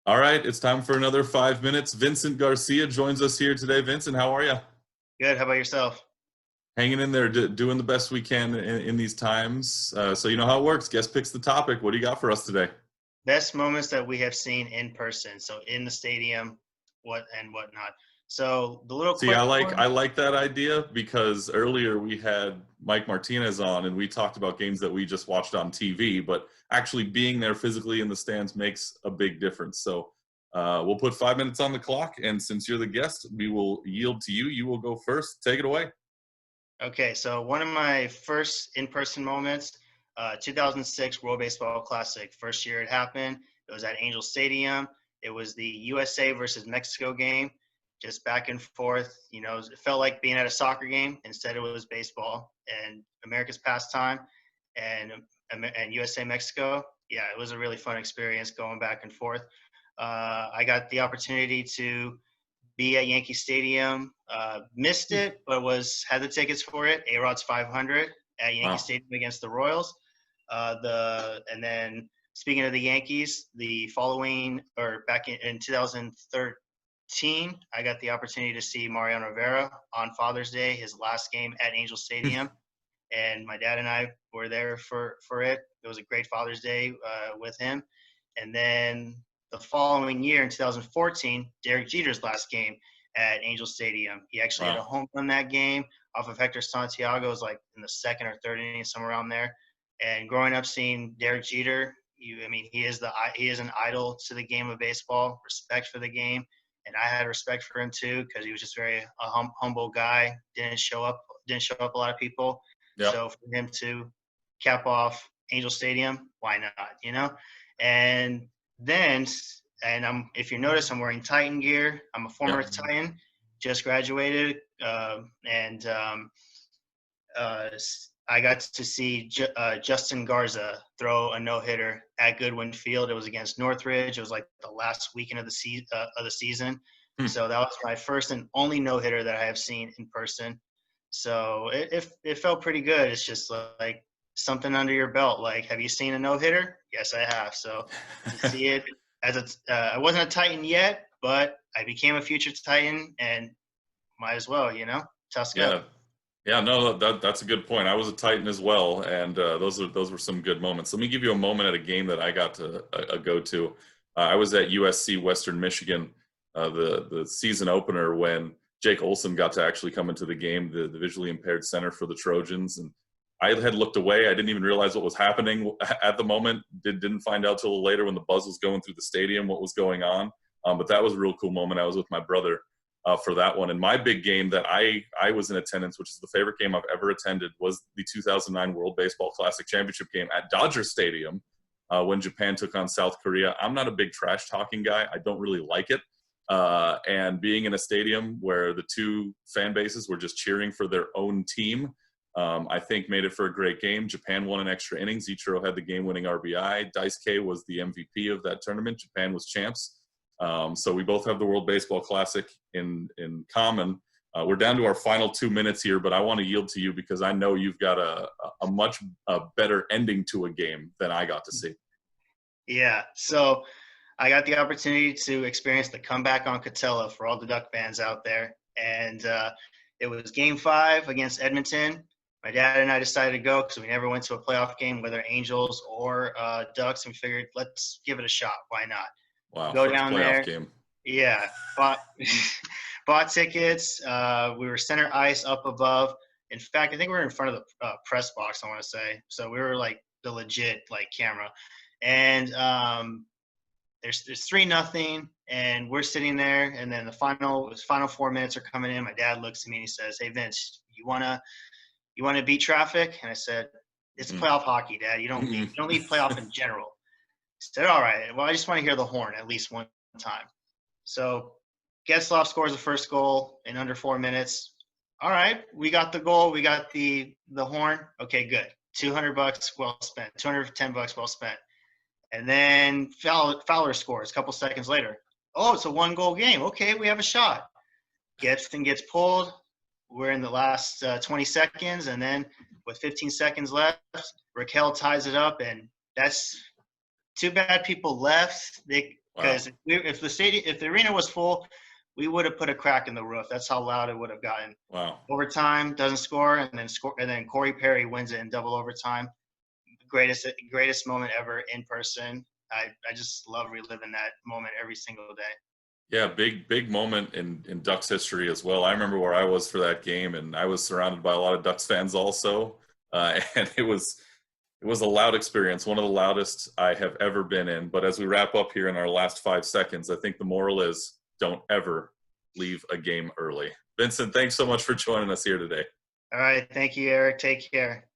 All right, it's time for another 5 minutes. Vincent Garcia joins us here today. Vincent, how are you? Good. How about yourself? Hanging in there, doing the best we can in these times. So you know how it works. Guest picks the topic. What do you got for us today? Best moments that we have seen in person. So in the stadium, what and whatnot. So the little See, I quick like one. I like that idea because earlier we had Mike Martinez on and we talked about games that we just watched on TV, but actually being there physically in the stands makes a big difference. So we'll put 5 minutes on the clock, and since you're the guest, we will yield to you. You will go first. Take it away. Okay. So one of my first in-person moments, 2006 World Baseball Classic. First year it happened. It was at Angel Stadium. It was the USA versus Mexico game. Just back and forth. It felt like being at a soccer game. Instead, it was baseball and America's pastime, and and USA Mexico. Yeah, it was a really fun experience going back and forth. I got the opportunity to be at Yankee Stadium. Missed it, but had the tickets for it. A-Rod's 500 at Yankee Wow. Stadium against the Royals. And then speaking of the Yankees, the following or back in 2013, I got the opportunity to see Mariano Rivera on Father's Day, his last game at Angel Stadium, and my dad and I were there for it. It was a great Father's Day with him. And then the following year in 2014, Derek Jeter's last game at Angel Stadium. He actually had a Wow. home run that game off of Hector Santiago. It was like in the second or third inning, somewhere around there. And growing up seeing Derek Jeter, he is an idol to the game of baseball. Respect for the game, and I had respect for him too because he was just very humble guy. Didn't show up a lot of people. Yep. So for him to cap off Angel Stadium, why not? And then, if you notice, I'm wearing Titan gear. I'm a former Yep. Titan, just graduated, and uh, I got to see Justin Garza throw a no hitter at Goodwin Field. It was against Northridge. It was like the last weekend of the season. Hmm. So that was my first and only no hitter that I have seen in person. So it felt pretty good. It's just like something under your belt. Like, have you seen a no hitter? Yes, I have. So to see it I wasn't a Titan yet, but I became a future Titan, and might as well, tusk Yeah. up. Yeah, no, that's a good point. I was a Titan as well, and those were some good moments. Let me give you a moment at a game that I got to go to. I was at USC Western Michigan, the season opener when Jake Olson got to actually come into the game, the visually impaired center for the Trojans, and I had looked away. I didn't even realize what was happening at the moment. Didn't find out till later when the buzz was going through the stadium what was going on. But that was a real cool moment. I was with my brother for that one. And my big game that I was in attendance, which is the favorite game I've ever attended, was the 2009 World Baseball Classic Championship game at Dodger Stadium when Japan took on South Korea. I'm not a big trash talking guy. I don't really like it. And being in a stadium where the two fan bases were just cheering for their own team, I think made it for a great game. Japan won in extra innings. Ichiro had the game-winning RBI. Daisuke was the MVP of that tournament. Japan was champs. So we both have the World Baseball Classic in common. We're down to our final 2 minutes here, but I want to yield to you because I know you've got a much better ending to a game than I got to see. Yeah. So I got the opportunity to experience the comeback on Catella for all the Duck fans out there. And it was game 5 against Edmonton. My dad and I decided to go because we never went to a playoff game, whether Angels or Ducks. And we figured, let's give it a shot. Why not? Wow, Go first down playoff there. game. Yeah. Bought tickets. We were center ice up above. In fact, I think we were in front of the press box, I want to say. So we were like the legit camera. And there's 3-0, and we're sitting there, and then the final 4 minutes are coming in. My dad looks at me and he says, "Hey Vince, you wanna beat traffic?" And I said, "It's Mm-mm. playoff hockey, Dad. You Mm-mm. don't need playoff in general." He said, "All right. Well, I just want to hear the horn at least one time." So Getzlaf scores the first goal in under 4 minutes. All right, we got the goal. We got the horn. Okay, good. $200 well spent. $210 well spent. And then Fowler scores a couple seconds later. Oh, it's a 1-goal game. Okay, we have a shot. Gets pulled. We're in the last 20 seconds, and then with 15 seconds left, Raquel ties it up, and that's too bad people left. Wow. because if the arena was full, we would have put a crack in the roof. That's how loud it would have gotten. Wow. Overtime, doesn't score, and then Corey Perry wins it in double overtime. Greatest moment ever in person. I just love reliving that moment every single day. Yeah, big moment in Ducks history as well. I remember where I was for that game, and I was surrounded by a lot of Ducks fans also, and it was a loud experience, one of the loudest I have ever been in. But as we wrap up here in our last 5 seconds, I think the moral is don't ever leave a game early. Vincent, thanks so much for joining us here today. All right. Thank you, Eric. Take care.